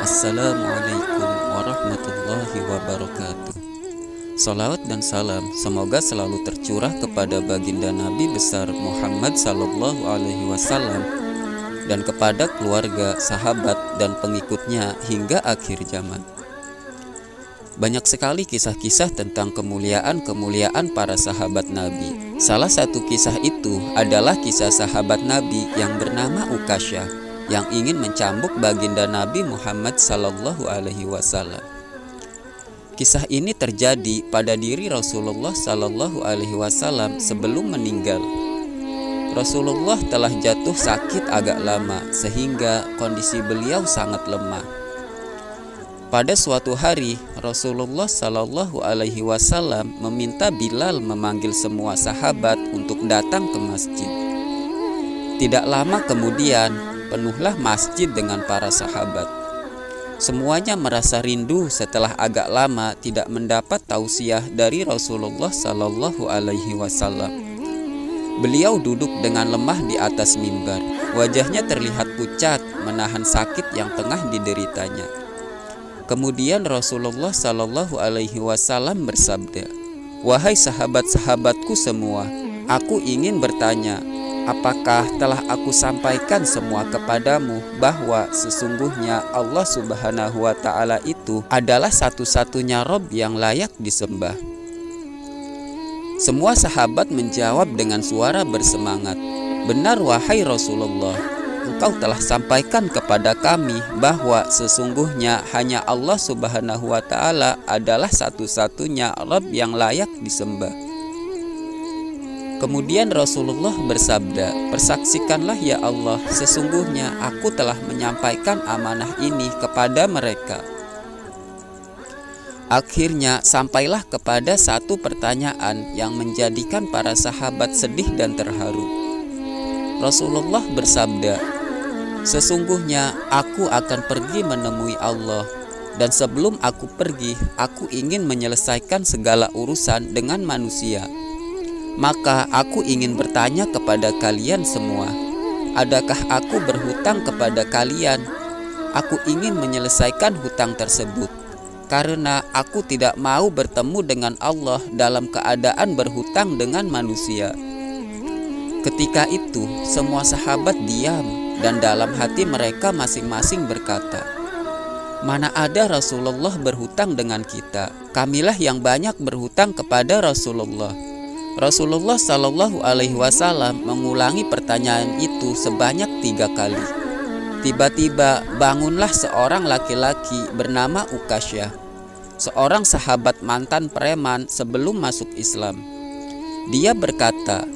Assalamualaikum warahmatullahi wabarakatuh. Salawat dan salam semoga selalu tercurah kepada baginda Nabi besar Muhammad sallallahu alaihi wasallam dan kepada keluarga, sahabat dan pengikutnya hingga akhir zaman. Banyak sekali kisah-kisah tentang kemuliaan para sahabat Nabi. Salah satu kisah itu adalah kisah sahabat Nabi yang bernama Ukasyah yang ingin mencambuk baginda Nabi Muhammad sallallahu alaihi wasallam. Kisah ini terjadi pada diri Rasulullah sallallahu alaihi wasallam sebelum meninggal. Rasulullah telah jatuh sakit agak lama sehingga kondisi beliau sangat lemah. Pada suatu hari, Rasulullah sallallahu alaihi wasallam meminta Bilal memanggil semua sahabat untuk datang ke masjid. Tidak lama kemudian, penuhlah masjid dengan para sahabat. Semuanya merasa rindu setelah agak lama tidak mendapat tausiah dari Rasulullah sallallahu alaihi wasallam. Beliau duduk dengan lemah di atas mimbar. Wajahnya terlihat pucat menahan sakit yang tengah dideritanya. Kemudian Rasulullah sallallahu alaihi wasallam bersabda, "Wahai sahabat-sahabatku semua, aku ingin bertanya, apakah telah aku sampaikan semua kepadamu bahwa sesungguhnya Allah Subhanahu wa Ta'ala itu adalah satu-satunya Rabb yang layak disembah?" Semua sahabat menjawab dengan suara bersemangat, "Benar wahai Rasulullah, engkau telah sampaikan kepada kami bahwa sesungguhnya hanya Allah Subhanahu wa Ta'ala adalah satu-satunya Rabb yang layak disembah." Kemudian Rasulullah bersabda, "Persaksikanlah ya Allah, sesungguhnya aku telah menyampaikan amanah ini kepada mereka." Akhirnya sampailah kepada satu pertanyaan yang menjadikan para sahabat sedih dan terharu. Rasulullah bersabda, "Sesungguhnya aku akan pergi menemui Allah, dan sebelum aku pergi, aku ingin menyelesaikan segala urusan dengan manusia. Maka aku ingin bertanya kepada kalian semua, adakah aku berhutang kepada kalian? Aku ingin menyelesaikan hutang tersebut, karena aku tidak mau bertemu dengan Allah dalam keadaan berhutang dengan manusia." Ketika itu semua sahabat diam dan dalam hati mereka masing-masing berkata, "Mana ada Rasulullah berhutang dengan kita? Kamilah yang banyak berhutang kepada Rasulullah." Rasulullah sallallahu alaihi wasallam mengulangi pertanyaan itu sebanyak 3 kali. Tiba-tiba bangunlah seorang laki-laki bernama Ukasyah, seorang sahabat mantan preman sebelum masuk Islam. Dia berkata,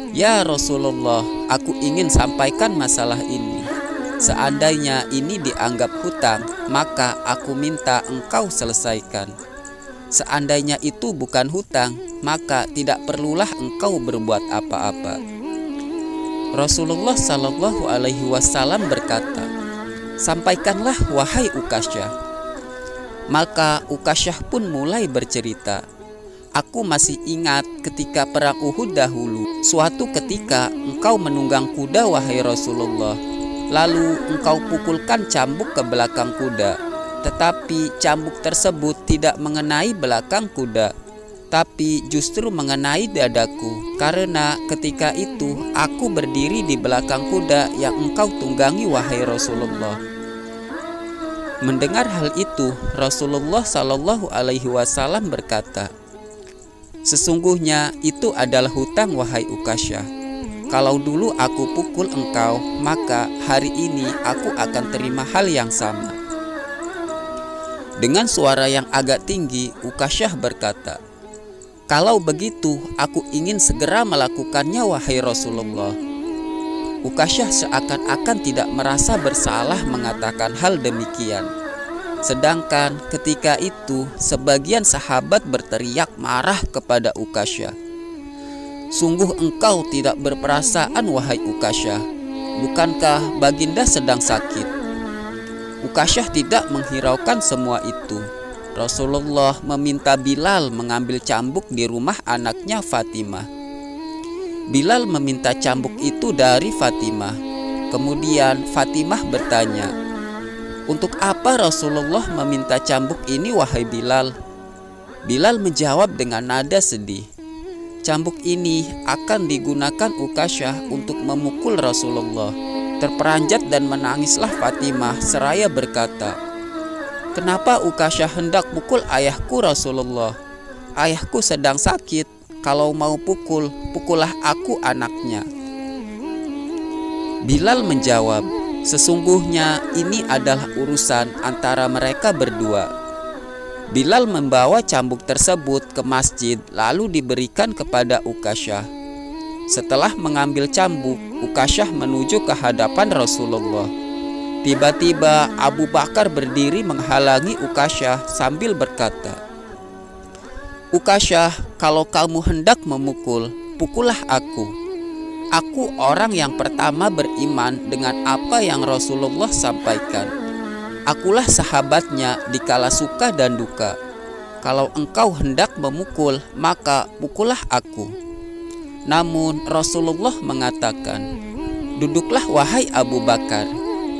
"Ya Rasulullah, aku ingin sampaikan masalah ini. Seandainya ini dianggap hutang, maka aku minta engkau selesaikan. Seandainya itu bukan hutang, maka tidak perlulah engkau berbuat apa-apa." Rasulullah sallallahu alaihi wasallam berkata, "Sampaikanlah wahai Ukasyah." Maka Ukasyah pun mulai bercerita, "Aku masih ingat ketika perang Uhud dahulu. Suatu ketika engkau menunggang kuda wahai Rasulullah. Lalu engkau pukulkan cambuk ke belakang kuda. Tetapi cambuk tersebut tidak mengenai belakang kuda, tapi justru mengenai dadaku. Karena ketika itu aku berdiri di belakang kuda yang engkau tunggangi wahai Rasulullah." Mendengar hal itu, Rasulullah sallallahu alaihi wasallam berkata, "Sesungguhnya itu adalah hutang wahai Ukasyah. Kalau dulu aku pukul engkau, maka hari ini aku akan terima hal yang sama." Dengan suara yang agak tinggi, Ukasyah berkata, "Kalau begitu, aku ingin segera melakukannya wahai Rasulullah." Ukasyah seakan-akan tidak merasa bersalah mengatakan hal demikian. Sedangkan ketika itu, sebagian sahabat berteriak marah kepada Ukasyah, "Sungguh engkau tidak berperasaan wahai Ukasyah. Bukankah baginda sedang sakit?" Ukasyah tidak menghiraukan semua itu. Rasulullah meminta Bilal mengambil cambuk di rumah anaknya Fatimah. Bilal meminta cambuk itu dari Fatimah. Kemudian Fatimah bertanya, "Untuk apa Rasulullah meminta cambuk ini, wahai Bilal?" Bilal menjawab dengan nada sedih, "Cambuk ini akan digunakan Ukasyah untuk memukul Rasulullah." Terperanjat dan menangislah Fatimah seraya berkata, "Kenapa Ukasyah hendak pukul ayahku Rasulullah? Ayahku sedang sakit. Kalau mau pukul, pukullah aku anaknya." Bilal menjawab, "Sesungguhnya ini adalah urusan antara mereka berdua." Bilal membawa cambuk tersebut ke masjid lalu diberikan kepada Ukasyah. Setelah mengambil cambuk, Ukasyah menuju ke hadapan Rasulullah. Tiba-tiba Abu Bakar berdiri menghalangi Ukasyah sambil berkata, "Ukasyah, kalau kamu hendak memukul, pukullah aku. Aku orang yang pertama beriman dengan apa yang Rasulullah sampaikan. Akulah sahabatnya dikala suka dan duka. Kalau engkau hendak memukul, maka pukullah aku." Namun Rasulullah mengatakan, "Duduklah wahai Abu Bakar.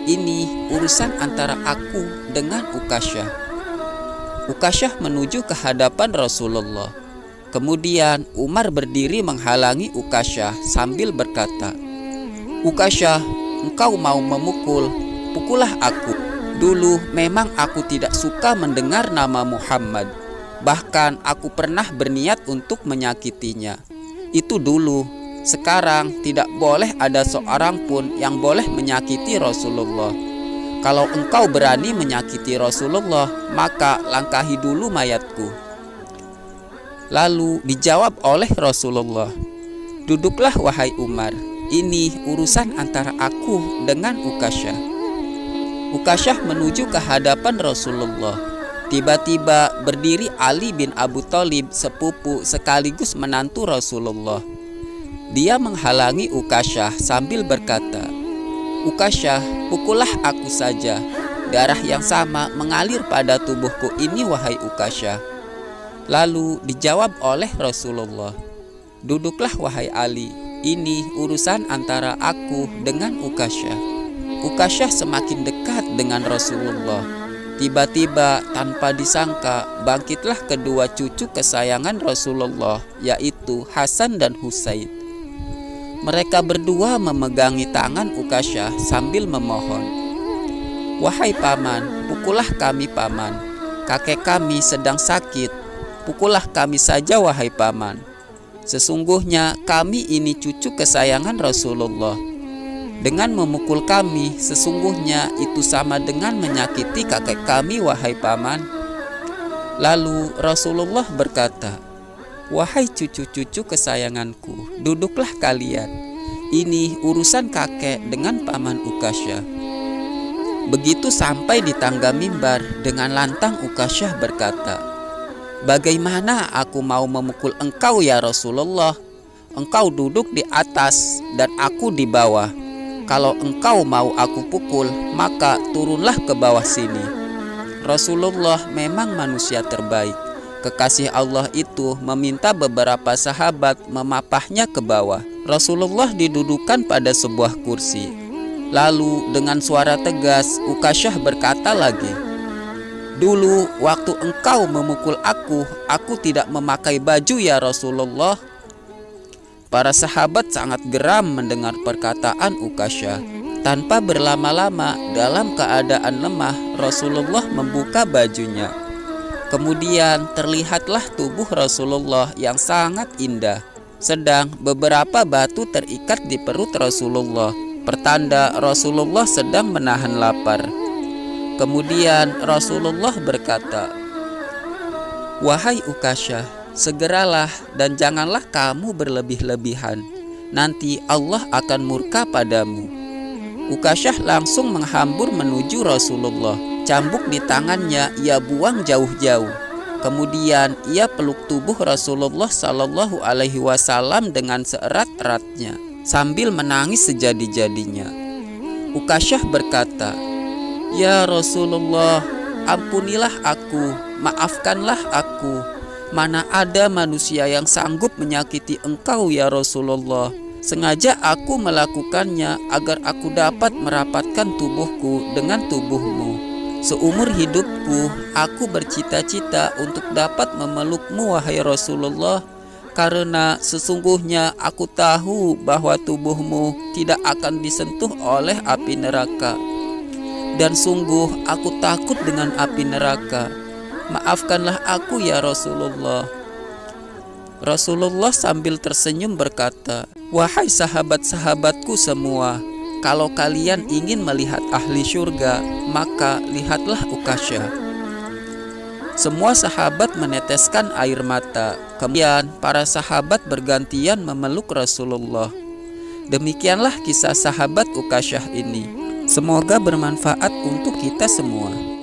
Ini urusan antara aku dengan Ukasyah." Ukasyah menuju ke hadapan Rasulullah. Kemudian Umar berdiri menghalangi Ukasyah sambil berkata, "Ukasyah, engkau mau memukul, pukullah aku. Dulu memang aku tidak suka mendengar nama Muhammad. Bahkan aku pernah berniat untuk menyakitinya. Itu dulu. Sekarang tidak boleh ada seorang pun yang boleh menyakiti Rasulullah. Kalau engkau berani menyakiti Rasulullah, maka langkahi dulu mayatku." Lalu dijawab oleh Rasulullah, "Duduklah wahai Umar. Ini urusan antara aku dengan Ukasyah." Ukasyah menuju ke hadapan Rasulullah. Tiba-tiba berdiri Ali bin Abu Thalib, sepupu sekaligus menantu Rasulullah. Dia menghalangi Ukasyah sambil berkata, "Ukasyah, pukullah aku saja. Darah yang sama mengalir pada tubuhku ini, wahai Ukasyah." Lalu dijawab oleh Rasulullah, "Duduklah wahai Ali. Ini urusan antara aku dengan Ukasyah." Ukasyah semakin dekat dengan Rasulullah. Tiba-tiba tanpa disangka bangkitlah kedua cucu kesayangan Rasulullah, yaitu Hasan dan Husain. Mereka berdua memegangi tangan Ukasyah sambil memohon, "Wahai paman, pukullah kami paman. Kakek kami sedang sakit. Pukullah kami saja wahai paman. Sesungguhnya kami ini cucu kesayangan Rasulullah. Dengan memukul kami, sesungguhnya itu sama dengan menyakiti kakek kami, wahai paman." Lalu Rasulullah berkata, "Wahai cucu-cucu kesayanganku, duduklah kalian. Ini urusan kakek dengan paman Ukasyah." Begitu sampai di tangga mimbar, dengan lantang Ukasyah berkata, "Bagaimana aku mau memukul engkau ya Rasulullah? Engkau duduk di atas dan aku di bawah. Kalau engkau mau aku pukul, maka turunlah ke bawah sini." Rasulullah memang manusia terbaik. Kekasih Allah itu meminta beberapa sahabat memapahnya ke bawah. Rasulullah didudukan pada sebuah kursi. Lalu dengan suara tegas Ukasyah berkata lagi, "Dulu waktu engkau memukul aku tidak memakai baju ya Rasulullah." Para sahabat sangat geram mendengar perkataan Ukasyah. Tanpa berlama-lama, dalam keadaan lemah, Rasulullah membuka bajunya. Kemudian terlihatlah tubuh Rasulullah yang sangat indah. Sedang beberapa batu terikat di perut Rasulullah, pertanda Rasulullah sedang menahan lapar. Kemudian Rasulullah berkata, "Wahai Ukasyah, segeralah dan janganlah kamu berlebih-lebihan. Nanti Allah akan murka padamu." Ukasyah langsung menghambur menuju Rasulullah. Cambuk di tangannya ia buang jauh-jauh. Kemudian ia peluk tubuh Rasulullah Shallallahu Alaihi Wasallam dengan seerat-eratnya sambil menangis sejadi-jadinya. Ukasyah berkata, "Ya Rasulullah, ampunilah aku, maafkanlah aku. Mana ada manusia yang sanggup menyakiti engkau ya Rasulullah. Sengaja aku melakukannya agar aku dapat merapatkan tubuhku dengan tubuhmu. Seumur hidupku, aku bercita-cita untuk dapat memelukmu, wahai Rasulullah, karena sesungguhnya aku tahu bahwa tubuhmu tidak akan disentuh oleh api neraka. Dan sungguh aku takut dengan api neraka. Maafkanlah aku ya Rasulullah. Rasulullah sambil tersenyum berkata, wahai sahabat-sahabatku semua, kalau kalian ingin melihat ahli syurga, maka lihatlah Ukasyah. Semua sahabat meneteskan air mata. Kemudian para sahabat bergantian memeluk Rasulullah. Demikianlah kisah sahabat Ukasyah ini. Semoga bermanfaat untuk kita semua.